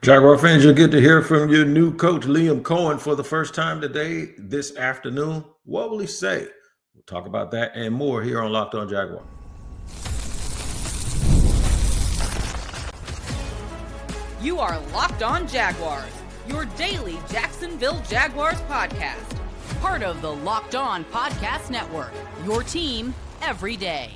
Jaguar fans, you'll get to hear from your new coach, Liam Cohen, for the first time today, this afternoon. What will he say? We'll talk about that and more here on Locked On Jaguar. You are Locked On Jaguars, your daily Jacksonville Jaguars podcast. Part of the Locked On Podcast Network, your team every day.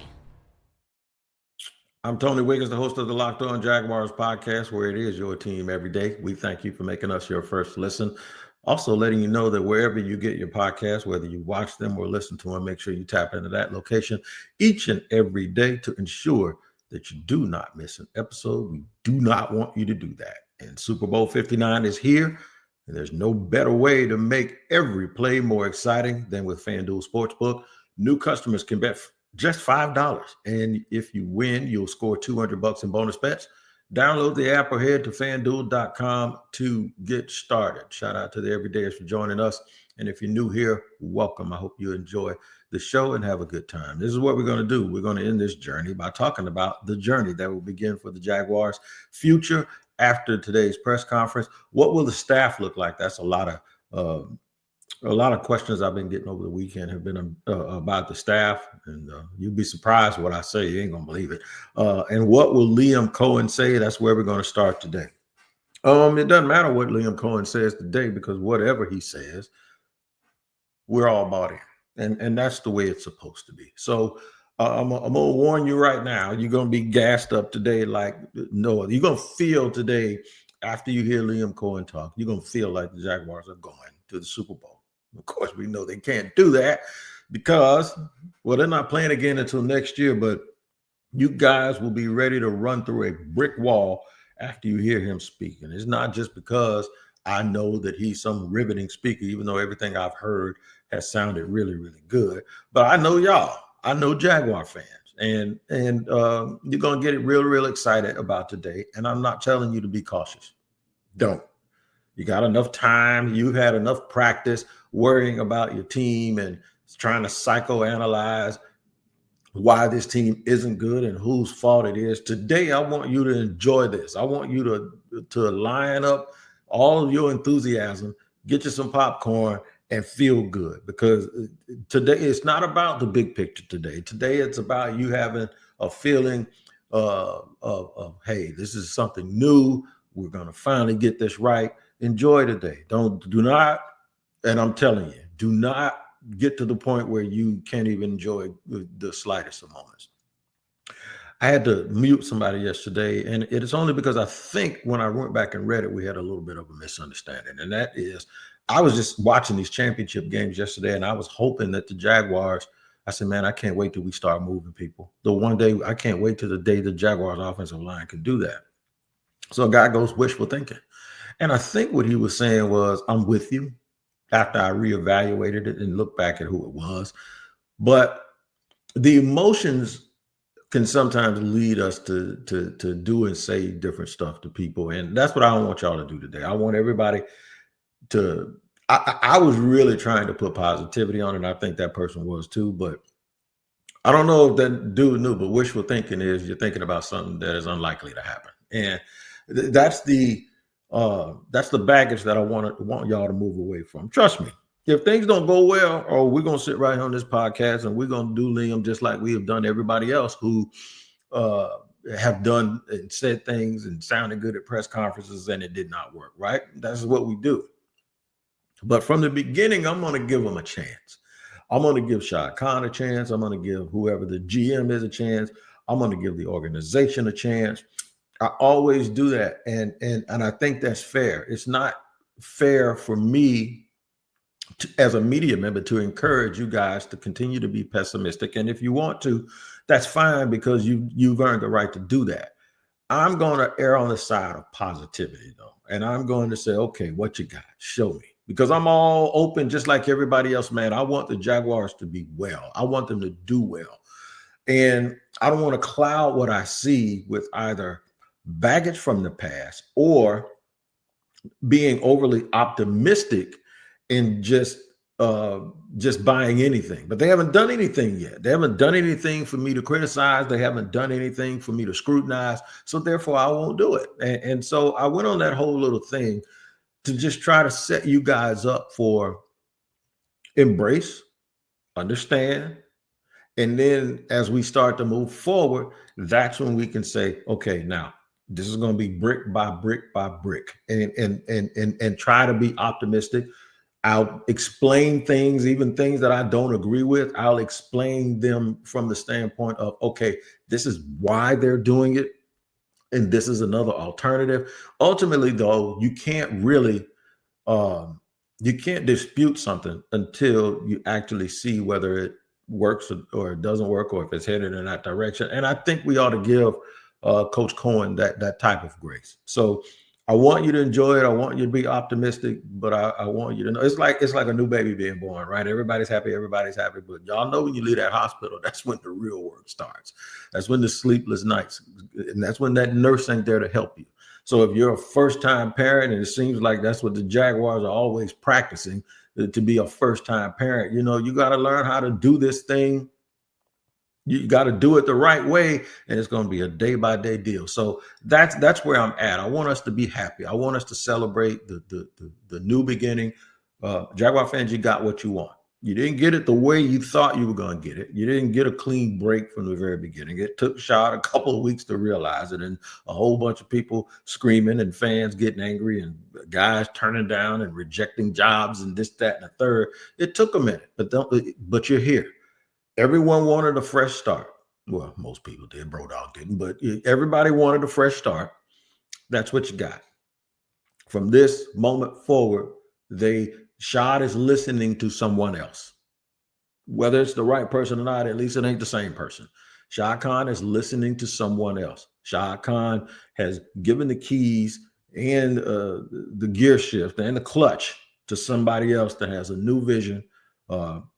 I'm Tony Wiggins, the host of the Locked On Jaguars podcast, where it is your team every day. We thank you for making us your first listen. Also letting you know that wherever you get your podcasts, whether you watch them or listen to them, make sure you tap into that location each and every day to ensure that you do not miss an episode. We do not want you to do that. And Super Bowl 59 is here, and there's no better way to make every play more exciting than with FanDuel Sportsbook. New customers can bet just $5. And if you win, you'll score $200 in bonus bets. Download the app or head to FanDuel.com to get started. Shout out to the Everydayers for joining us. And if you're new here, welcome. I hope you enjoy the show and have a good time. This is what we're going to do. We're going to end this journey by talking about the journey that will begin for the Jaguars' future after today's press conference. What will the staff look like? That's a lot of questions I've been getting over the weekend have been about the staff, and you'd be surprised what I say. You ain't gonna believe it. And what will Liam Cohen say? That's where we're going to start today. It doesn't matter what Liam Cohen says today, because whatever he says, we're all bought in, and that's the way it's supposed to be. So I'm gonna warn you right now. You're gonna be gassed up today, like no other. You're gonna feel today after you hear Liam Cohen talk. You're gonna feel like the Jaguars are going to the Super Bowl. Of course, we know they can't do that because, well, they're not playing again until next year, but you guys will be ready to run through a brick wall after you hear him speak. And it's not just because I know that he's some riveting speaker, even though everything I've heard has sounded really, really good. But I know y'all. I know Jaguar fans. And you're going to get it real, real excited about today. And I'm not telling you to be cautious. Don't. You got enough time. You've had enough practice worrying about your team and trying to psychoanalyze why this team isn't good and whose fault it is. Today, I want you to enjoy this. I want you to line up all of your enthusiasm, get you some popcorn, and feel good, because today it's not about the big picture today. Today, it's about you having a feeling of hey, this is something new. We're going to finally get this right. Enjoy today. Do not, and I'm telling you, do not get to the point where you can't even enjoy the slightest of moments. I had to mute somebody yesterday, and it is only because I think when I went back and read it, we had a little bit of a misunderstanding. And that is, I was just watching these championship games yesterday, and I was hoping that the Jaguars, I said, man, I can't wait till we start moving people. The one day, I can't wait till the day the Jaguars offensive line can do that. So a guy goes wishful thinking. And I think what he was saying was, I'm with you, after I reevaluated it and looked back at who it was. But the emotions can sometimes lead us to do and say different stuff to people. And that's what I don't want y'all to do today. I want everybody to, I was really trying to put positivity on it. And I think that person was too. But I don't know if that dude knew, but wishful thinking is you're thinking about something that is unlikely to happen. And that's the baggage that I want y'all to move away from. Trust me, if things don't go well, or we're going to sit right here on this podcast and we're going to do Liam just like we have done everybody else who have done and said things and sounded good at press conferences and it did not work, right? That's what we do. But from the beginning, I'm going to give them a chance. I'm going to give Shad Khan a chance. I'm going to give whoever the GM is a chance. I'm going to give the organization a chance. I always do that. And I think that's fair. It's not fair for me as a media member to encourage you guys to continue to be pessimistic. And if you want to, that's fine, because you've earned the right to do that. I'm going to err on the side of positivity, though. And I'm going to say, okay, what you got? Show me. Because I'm all open, just like everybody else, man. I want the Jaguars to be well. I want them to do well. And I don't want to cloud what I see with either baggage from the past or being overly optimistic and just just buying anything, but they haven't done anything yet. They haven't done anything for me to criticize. They haven't done anything for me to scrutinize. So therefore, I won't do it. And so I went on that whole little thing to just try to set you guys up for embrace, understand, and then as we start to move forward, that's when we can say, okay, now this is going to be brick by brick by brick, and try to be optimistic. I'll explain things, even things that I don't agree with. I'll explain them from the standpoint of, okay, this is why they're doing it, and this is another alternative. Ultimately, though, you can't really you can't dispute something until you actually see whether it works or it doesn't work, or if it's headed in that direction. And I think we ought to give Coach Cohen that type of grace. So I want you to enjoy it. I want you to be optimistic, but I want you to know it's like a new baby being born, right? Everybody's happy, but y'all know when you leave that hospital, that's when the real work starts. That's when the sleepless nights, and that's when that nurse ain't there to help you. So if you're a first-time parent, and it seems like that's what the Jaguars are always practicing, to be a first-time parent, you got to learn how to do this thing. You got to do it the right way, and it's going to be a day-by-day deal. So that's where I'm at. I want us to be happy. I want us to celebrate the new beginning. Jaguar fans, you got what you want. You didn't get it the way you thought you were going to get it. You didn't get a clean break from the very beginning. It took Shad a couple of weeks to realize it, and a whole bunch of people screaming and fans getting angry and guys turning down and rejecting jobs and this, that, and the third. It took a minute, but you're here. Everyone wanted a fresh start. Well, most people did. Brodog didn't, but everybody wanted a fresh start. That's what you got. From this moment forward, Shad is listening to someone else. Whether it's the right person or not, at least it ain't the same person. Shad Khan is listening to someone else. Shad Khan has given the keys and the gear shift and the clutch to somebody else that has a new vision.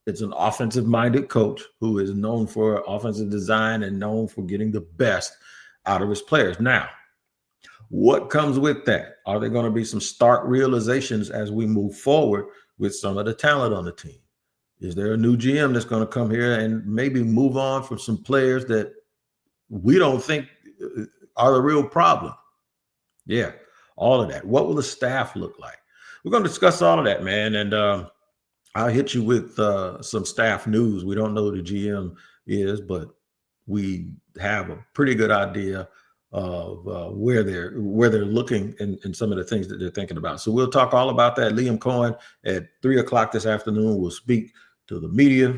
It's an offensive-minded coach who is known for offensive design and known for getting the best out of his players. Now, what comes with that? Are there going to be some stark realizations as we move forward with some of the talent on the team? Is there a new GM that's going to come here and maybe move on from some players that we don't think are the real problem? Yeah, all of that. What will the staff look like? We're going to discuss all of that, man. And I'll hit you with some staff news. We don't know who the GM is, but we have a pretty good idea of where they're looking and some of the things that they're thinking about. So we'll talk all about that. Liam Cohen at 3:00 this afternoon will speak to the media,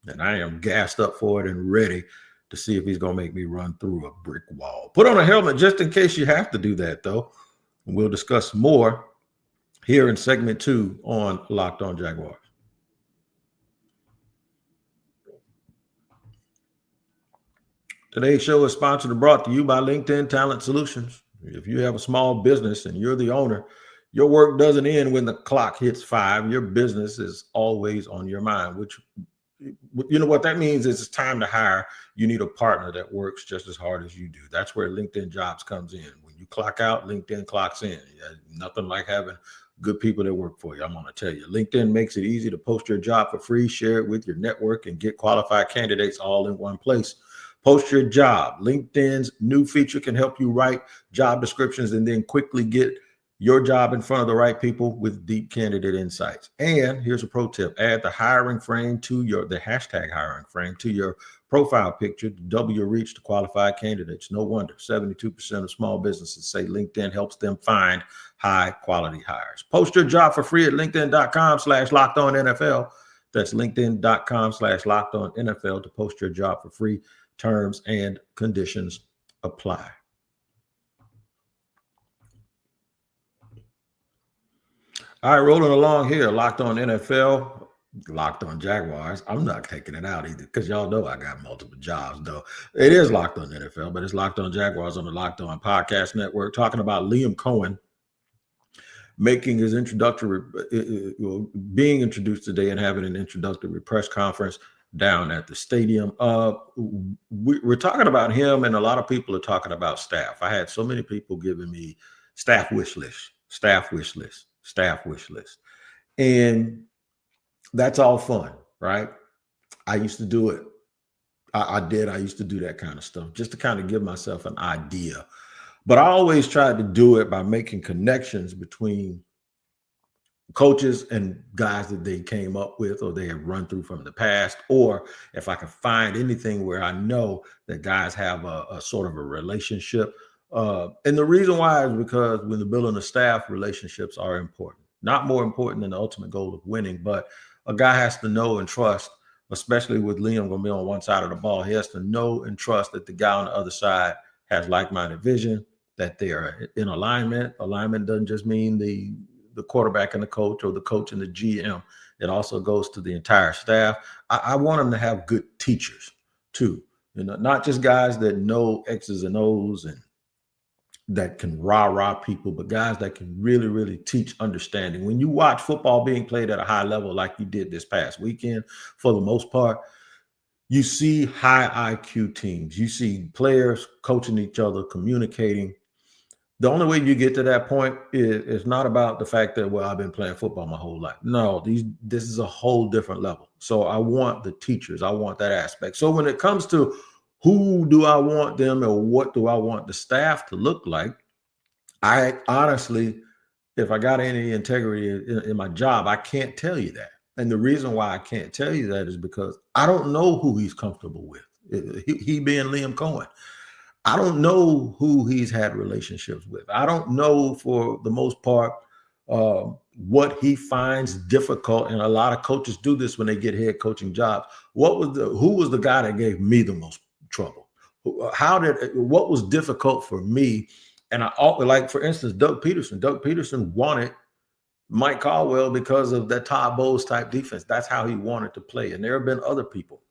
and I am gassed up for it and ready to see if he's going to make me run through a brick wall. Put on a helmet just in case you have to do that, though. And we'll discuss more here in segment 2 on Locked On Jaguars. Today's show is sponsored and brought to you by LinkedIn Talent Solutions. If you have a small business and you're the owner, your work doesn't end when the clock hits 5. Your business is always on your mind, which, you know what that means is it's time to hire. You need a partner that works just as hard as you do. That's where LinkedIn Jobs comes in. When you clock out, LinkedIn clocks in. Nothing like having good people that work for you. I'm going to tell you, LinkedIn makes it easy to post your job for free, share it with your network, and get qualified candidates all in one place. Post your job. LinkedIn's new feature can help you write job descriptions and then quickly get your job in front of the right people with deep candidate insights. And here's a pro tip. Add the hiring frame to the hashtag hiring frame to your profile picture to double your reach to qualified candidates. No wonder 72% of small businesses say LinkedIn helps them find high quality hires. Post your job for free at linkedin.com/lockedonnfl. That's linkedin.com/lockedonnfl to post your job for free. Terms and conditions apply. All right, rolling along here, Locked On NFL, Locked On Jaguars. I'm not taking it out either because y'all know I got multiple jobs, though. It is Locked On NFL, but it's Locked On Jaguars on the Locked On Podcast Network, talking about Liam Cohen making his introductory, being introduced today and having an introductory press conference down at the stadium. We're talking about him, and a lot of people are talking about staff. I had so many people giving me staff wish list. And That's all fun, right? I used to do it. I used to do that kind of stuff just to kind of give myself an idea. But I always tried to do it by making connections between coaches and guys that they came up with or they have run through from the past, or if I can find anything where I know that guys have a sort of a relationship. And the reason why is because when the building a staff, relationships are important. Not more important than the ultimate goal of winning, but a guy has to know and trust, especially with Liam going to be on one side of the ball. He has to know and trust that the guy on the other side has like-minded vision, that they are in alignment. Alignment doesn't just mean the quarterback and the coach or the coach and the GM. It also goes to the entire staff. I want them to have good teachers too, not just guys that know X's and O's and that can rah people, but guys that can really, really teach understanding. When you watch football being played at a high level, like you did this past weekend, for the most part, you see high IQ teams. You see players coaching each other, communicating. The only way you get to that point is not about the fact that, well, I've been playing football my whole life. No, this is a whole different level. So I want the teachers. I want that aspect. So when it comes to who do I want them or what do I want the staff to look like, I honestly, if I got any integrity in my job, I can't tell you that. And the reason why I can't tell you that is because I don't know who he's comfortable with. He being Liam Cohen. I don't know who he's had relationships with. I don't know, for the most part, what he finds difficult. And a lot of coaches do this when they get head coaching jobs. Who was the guy that gave me the most trouble? What was difficult for me? And like, for instance, Doug Peterson. Doug Peterson wanted Mike Caldwell because of that Todd Bowles type defense. That's how he wanted to play. And there have been other people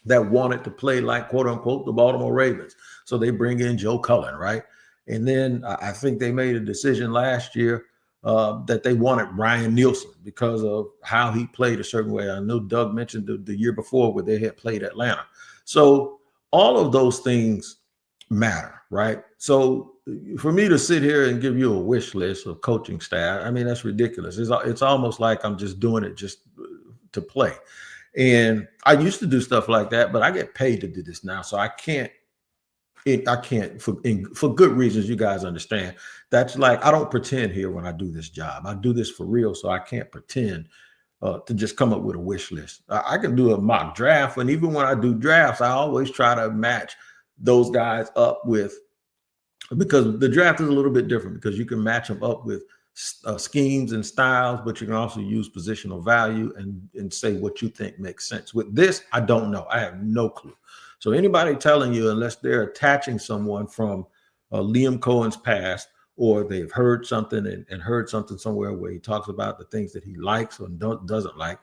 that wanted to play like, quote unquote, the Baltimore Ravens. So they bring in Joe Cullen, right? And then I think they made a decision last year that they wanted Ryan Nielsen because of how he played a certain way. I know Doug mentioned the year before where they had played Atlanta. So all of those things matter, right? So for me to sit here and give you a wish list of coaching staff, I mean, that's ridiculous. It's almost like I'm just doing it just to play. And I used to do stuff like that, but I get paid to do this now. So I can't for good reasons. You guys understand. That's like, I don't pretend here when I do this job. I do this for real. So I can't pretend to just come up with a wish list. I can do a mock draft. And even when I do drafts, I always try to match those guys up with, because the draft is a little bit different because you can match them up with schemes and styles, but you can also use positional value and say what you think makes sense. With this, I don't know. I have no clue. So anybody telling you, unless they're attaching someone from Liam Cohen's past, or they've heard something and heard something somewhere where he talks about the things that he likes or doesn't like,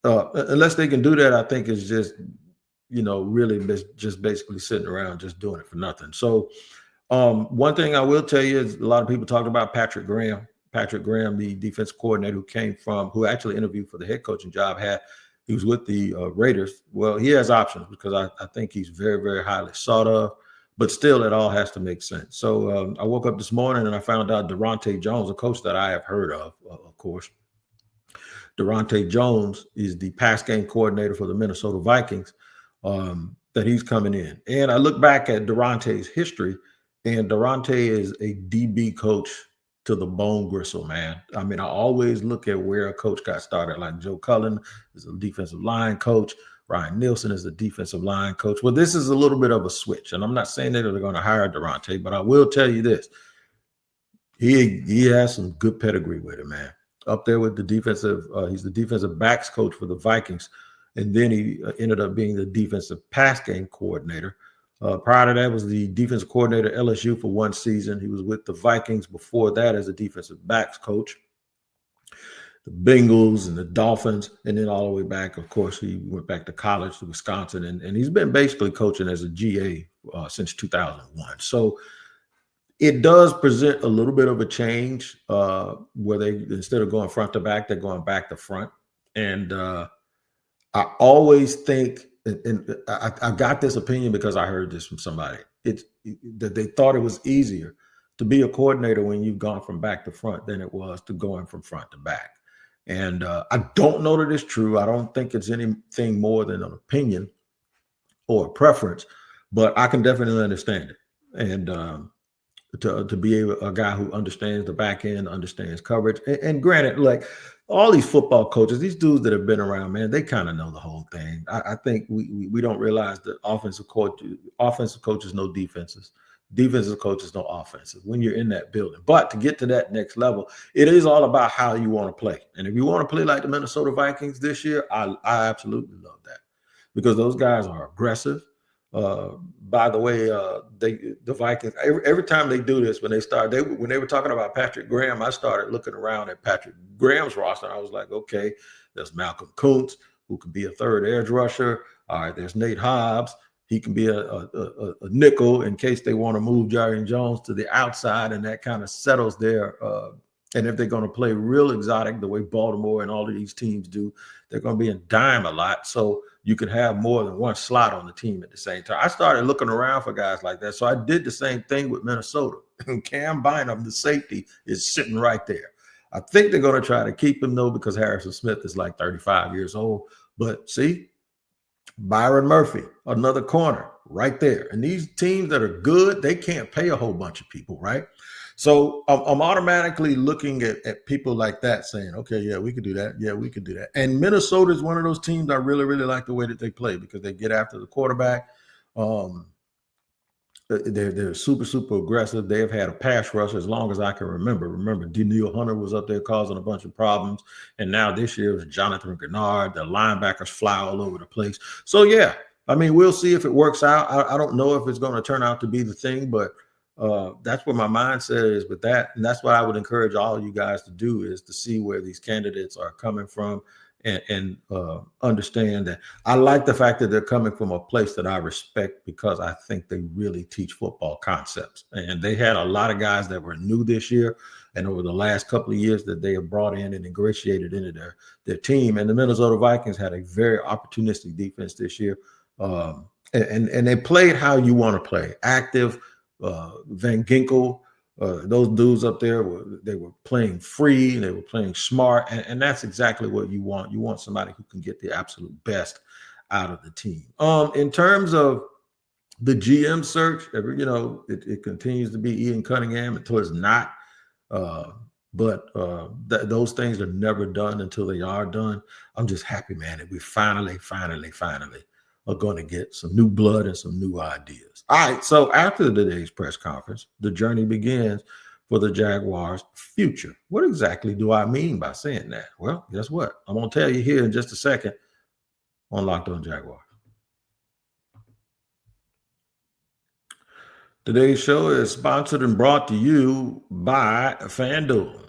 unless they can do that, I think it's just, really just basically sitting around just doing it for nothing. So one thing I will tell you is a lot of people talk about Patrick Graham. Patrick Graham, the defense coordinator who actually interviewed for the head coaching job, he was with the Raiders. Well, he has options because I think he's very, very highly sought of, but still it all has to make sense. So I woke up this morning and I found out Durante Jones, a coach that I have heard of course. Durante Jones is the pass game coordinator for the Minnesota Vikings, that he's coming in. And I look back at Durante's history, and Durante is a DB coach to the bone gristle, man. I mean, I always look at where a coach got started. Like Joe Cullen is a defensive line coach. Ryan Nielsen is a defensive line coach. Well, this is a little bit of a switch. And I'm not saying that they're going to hire Durante, but I will tell you this. He has some good pedigree with it, man. Up there with the defensive, he's the defensive backs coach for the Vikings. And then he ended up being the defensive pass game coordinator. Prior to that was the defensive coordinator at LSU for one season. He was with the Vikings before that as a defensive backs coach. The Bengals and the Dolphins, and then all the way back, of course, he went back to college to Wisconsin, and he's been basically coaching as a GA since 2001. So it does present a little bit of a change where they, instead of going front to back, they're going back to front. And I always think, and I got this opinion because I heard this from somebody, that they thought it was easier to be a coordinator when you've gone from back to front than it was to going from front to back. And I don't know that it's true. I don't think it's anything more than an opinion or a preference, but I can definitely understand it. And to be a guy who understands the back end, understands coverage. And granted, like all these football coaches, these dudes that have been around, man, they kind of know the whole thing. I think we don't realize that offensive coaches know defenses. Defensive coaches know offenses when you're in that building. But to get to that next level, it is all about how you want to play. And if you want to play like the Minnesota Vikings this year, I absolutely love that because those guys are aggressive. By the way, the Vikings every time they do this when they were talking about Patrick Graham, I started looking around at Patrick Graham's roster. I was like, okay, there's Malcolm Kuntz, who can be a third edge rusher. All right, there's Nate Hobbs. He can be a nickel in case they want to move Jarry Jones to the outside, and that kind of settles their. And if they're going to play real exotic the way Baltimore and all of these teams do, they're going to be in dime a lot. So you can have more than one slot on the team at the same time. I started looking around for guys like that. So I did the same thing with Minnesota. And Cam Bynum, the safety, is sitting right there. I think they're going to try to keep him, though, because Harrison Smith is like 35 years old. But see, Byron Murphy, another corner right there. And these teams that are good, they can't pay a whole bunch of people, right? So I'm automatically looking at people like that saying, okay, yeah, we could do that. Yeah, we could do that. And Minnesota is one of those teams I really, really like the way that they play because they get after the quarterback. They're super, super aggressive. They have had a pass rush as long as I can remember. Remember, Daniil Hunter was up there causing a bunch of problems. And now this year it was Jonathan Gennard. The linebackers fly all over the place. So, yeah, I mean, we'll see if it works out. I don't know if it's going to turn out to be the thing, but that's where my mindset is with that. And that's what I would encourage all you guys to do is to see where these candidates are coming from and understand that I like the fact that they're coming from a place that I respect because I think they really teach football concepts. And they had a lot of guys that were new this year and over the last couple of years that they have brought in and ingratiated into their team. And the Minnesota Vikings had a very opportunistic defense this year. And they played how you want to play, active. Van Ginkel, those dudes up there they were playing free, they were playing smart, and that's exactly what you want. You want somebody who can get the absolute best out of the team. In terms of the GM search, it continues to be Ian Cunningham until it's not. But those things are never done until they are done. I'm just happy, man, that we finally are going to get some new blood and some new ideas. All right, so after today's press conference, the journey begins for the Jaguars' future. What exactly do I mean by saying that? Well, guess what? I'm going to tell you here in just a second on Locked On Jaguars. Today's show is sponsored and brought to you by FanDuel.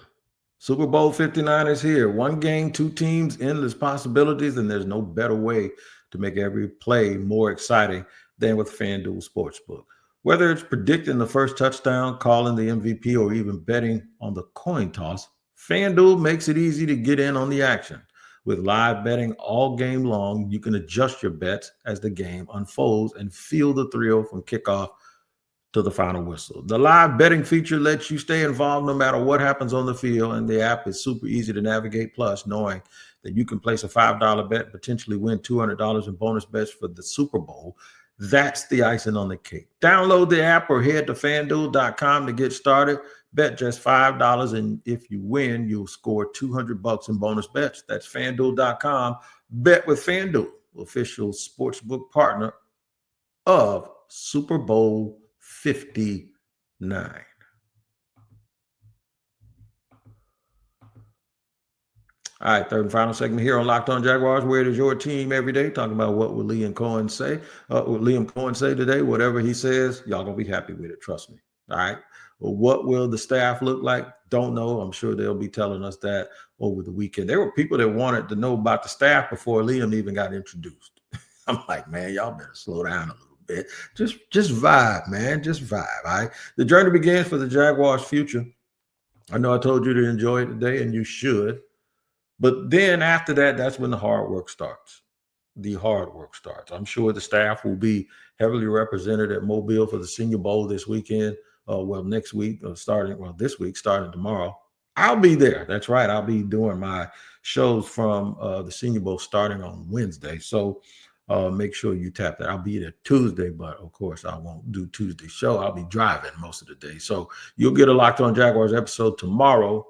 Super Bowl 59 is here. One game, two teams, endless possibilities, and there's no better way to make every play more exciting than with FanDuel Sportsbook. Whether it's predicting the first touchdown, calling the MVP, or even betting on the coin toss, FanDuel makes it easy to get in on the action. With live betting all game long, you can adjust your bets as the game unfolds and feel the thrill from kickoff to the final whistle. The live betting feature lets you stay involved no matter what happens on the field, and the app is super easy to navigate. Plus, knowing that you can place a $5 bet and potentially win $200 in bonus bets for the Super Bowl, that's the icing on the cake. Download the app or head to FanDuel.com to get started. Bet just $5, and if you win, you'll score $200 in bonus bets. That's FanDuel.com. Bet with FanDuel, official sportsbook partner of Super Bowl 59. All right, third and final segment here on Locked On Jaguars, where it is your team every day, talking about what will Liam Cohen say. What Liam Cohen say today, whatever he says, y'all going to be happy with it, trust me. All right. Well, what will the staff look like? Don't know. I'm sure they'll be telling us that over the weekend. There were people that wanted to know about the staff before Liam even got introduced. I'm like, man, y'all better slow down a little bit. Just vibe, man. Just vibe. All right. The journey begins for the Jaguars' future. I know I told you to enjoy it today, and you should. But then after that, that's when the hard work starts. The hard work starts. I'm sure the staff will be heavily represented at Mobile for the Senior Bowl this weekend. Next week, this week, starting tomorrow. I'll be there. That's right. I'll be doing my shows from the Senior Bowl starting on Wednesday. So make sure you tap that. I'll be there Tuesday, but of course I won't do Tuesday show. I'll be driving most of the day. So you'll get a Locked On Jaguars episode tomorrow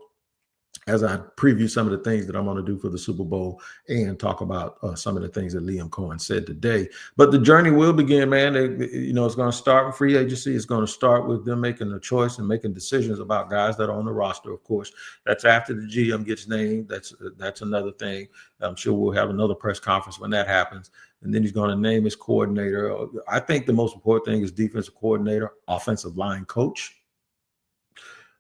as I preview some of the things that I'm going to do for the Super Bowl and talk about some of the things that Liam Cohen said today. But the journey will begin, man. It's going to start with free agency. It's going to start with them making a choice and making decisions about guys that are on the roster. Of course, that's after the GM gets named. That's another thing. I'm sure we'll have another press conference when that happens. And then he's going to name his coordinator. I think the most important thing is defensive coordinator, offensive line coach,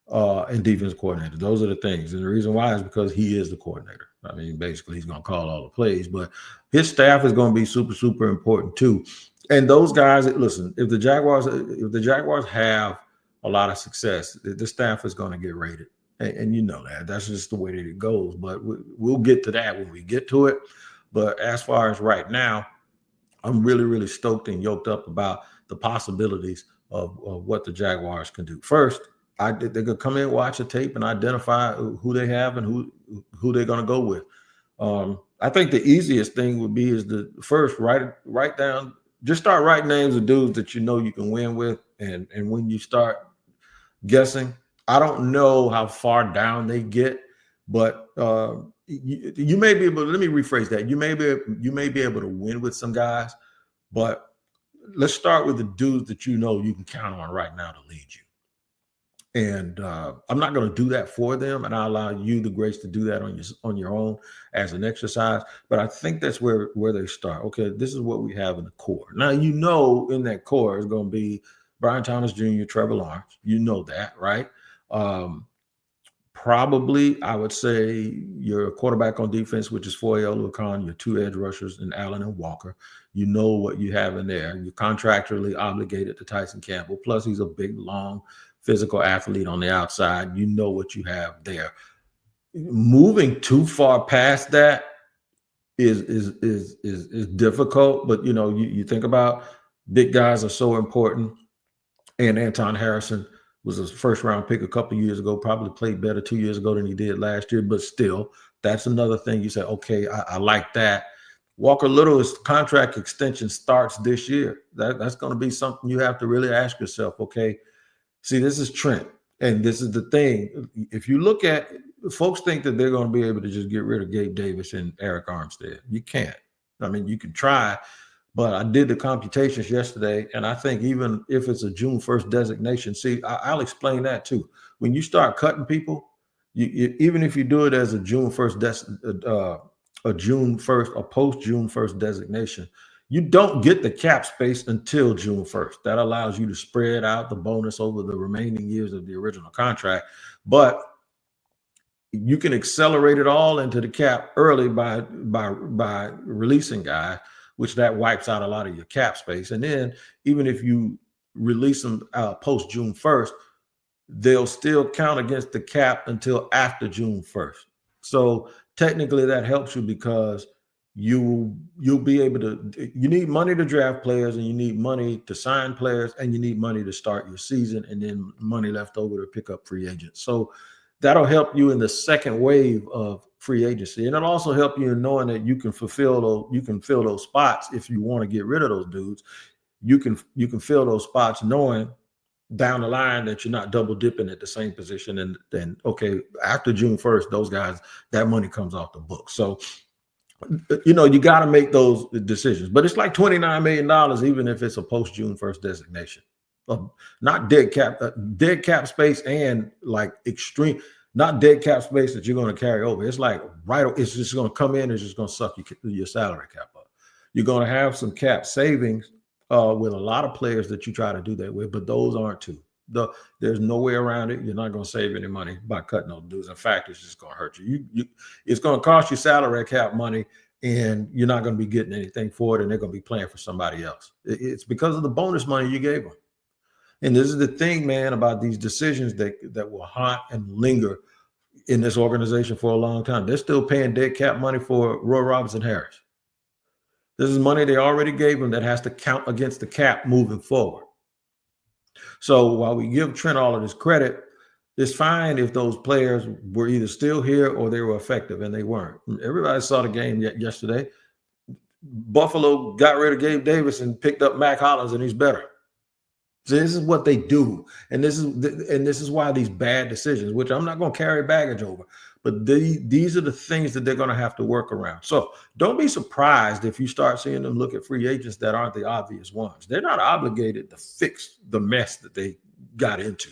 and defense coordinator. Those are the things. And the reason why is because he is the coordinator. I mean, basically, he's going to call all the plays, but his staff is going to be super, super important too. And those guys, listen, if the Jaguars have a lot of success, the staff is going to get rated. And you know that. That's just the way that it goes. But we'll get to that when we get to it. But as far as right now, I'm really, really stoked and yoked up about the possibilities of what the Jaguars can do. First, they could come in, watch a tape, and identify who they have and who they're going to go with. I think the easiest thing would be is the first write down, just start writing names of dudes that you know you can win with, and when you start guessing, I don't know how far down they get, but you may be able. Let me rephrase that. You may be able to win with some guys, but let's start with the dudes that you know you can count on right now to lead you. And I'm not going to do that for them, and I allow you the grace to do that on your own as an exercise. But I think that's where they start. Okay, this is what we have in the core. Now, in that core is going to be Brian Thomas Jr., Trevor Lawrence. You know that, right? Probably, I would say your quarterback on defense, which is Foye Oluokun, your two edge rushers, and Allen and Walker. You know what you have in there. You're contractually obligated to Tyson Campbell. Plus, he's a big, long, physical athlete on the outside. You know what you have there. Moving too far past that is difficult. But you think about big guys are so important, and Anton Harrison was a first-round pick a couple of years ago, probably played better 2 years ago than he did last year, but still, that's another thing you say, okay, I like that. Walker Little's contract extension starts this year. That's going to be something you have to really ask yourself, okay, see, this is Trent, and this is the thing. If you look at, folks think that they're going to be able to just get rid of Gabe Davis and Eric Armstead. You can't. I mean, you can try, but I did the computations yesterday, and I think even if it's a June 1st designation, see, I'll explain that too. When you start cutting people, even if you do it as a June 1st, a post June 1st designation, you don't get the cap space until June 1st. That allows you to spread out the bonus over the remaining years of the original contract, but you can accelerate it all into the cap early by releasing guys, which that wipes out a lot of your cap space. And then even if you release them post June 1st, they'll still count against the cap until after June 1st. So technically that helps you because you'll be able to, you need money to draft players, and you need money to sign players, and you need money to start your season, and then money left over to pick up free agents. So that'll help you in the second wave of free agency. And it'll also help you in knowing that you can fill those spots. If you want to get rid of those dudes, you can fill those spots knowing down the line that you're not double dipping at the same position. And then, okay, after June 1st, those guys, that money comes off the book. So, you got to make those decisions, but it's like $29 million, even if it's a post June 1st designation. Not dead cap space, and like extreme, not dead cap space that you're going to carry over. It's like it's just going to come in and it's just going to suck your salary cap up. You're going to have some cap savings with a lot of players that you try to do that with, but those aren't two. There's no way around it. You're not going to save any money by cutting those dudes. In fact, it's just going to hurt you. It's going to cost you salary cap money, and you're not going to be getting anything for it, and they're going to be playing for somebody else. It's because of the bonus money you gave them. And this is the thing, man, about these decisions that will haunt and linger in this organization for a long time. They're still paying dead cap money for Roy Robinson Harris. This is money they already gave him that has to count against the cap moving forward. So while we give Trent all of this credit, It's fine if those players were either still here or they were effective, and they weren't. Everybody saw the game yesterday. Buffalo got rid of Gabe Davis and picked up Mac Hollins, and he's better. So this is what they do, and this is why these bad decisions, which I'm not going to carry baggage over, but these are the things that they're going to have to work around. So don't be surprised if you start seeing them look at free agents that aren't the obvious ones. They're not obligated to fix the mess that they got into.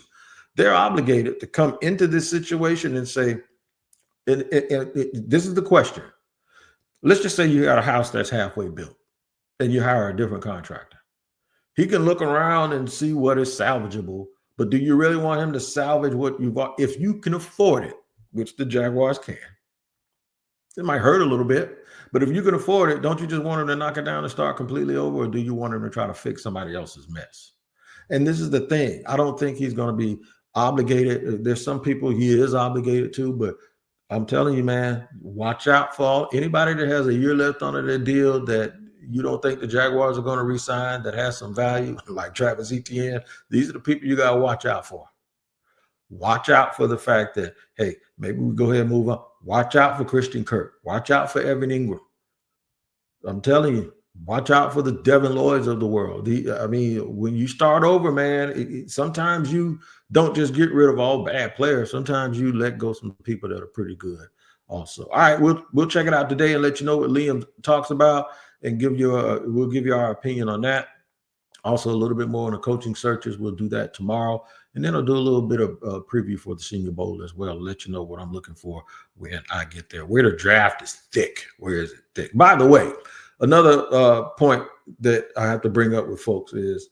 They're obligated to come into this situation and say, this is the question. Let's just say you got a house that's halfway built and you hire a different contractor. He can look around and see what is salvageable, but do you really want him to salvage what you bought? If you can afford it, which the Jaguars can. It might hurt a little bit, but if you can afford it, don't you just want him to knock it down and start completely over, or do you want him to try to fix somebody else's mess? And this is the thing. I don't think he's going to be obligated. There's some people he is obligated to, but I'm telling you, man, watch out for anybody that has a year left on their deal that you don't think the Jaguars are going to re-sign, that has some value, like Travis Etienne. These are the people you got to watch out for. Watch out for the fact that, hey, maybe we go ahead and move on. Watch out for Christian Kirk. Watch out for Evan Ingram. I'm telling you, watch out for the Devin Lloyds of the world. When you start over, man, sometimes you don't just get rid of all bad players. Sometimes you let go some people that are pretty good also. All right, we'll check it out today and let you know what Liam talks about and we'll give you our opinion on that. Also, a little bit more on the coaching searches. We'll do that tomorrow. And then I'll do a little bit of preview for the Senior Bowl as well. Let you know what I'm looking for when I get there. Where the draft is thick. Where is it thick? By the way, another point that I have to bring up with folks is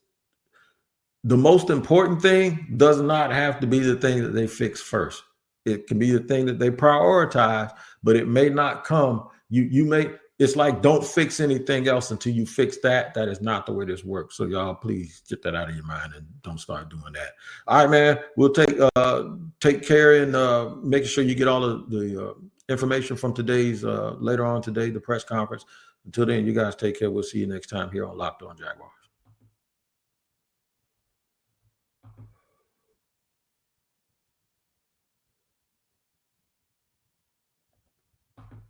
the most important thing does not have to be the thing that they fix first. It can be the thing that they prioritize, but it may not come. It's like, don't fix anything else until you fix that. That is not the way this works. So y'all, please get that out of your mind and don't start doing that. All right, man. We'll take care and making sure you get all of the information from today's later on today, the press conference. Until then, you guys take care. We'll see you next time here on Locked On Jaguars.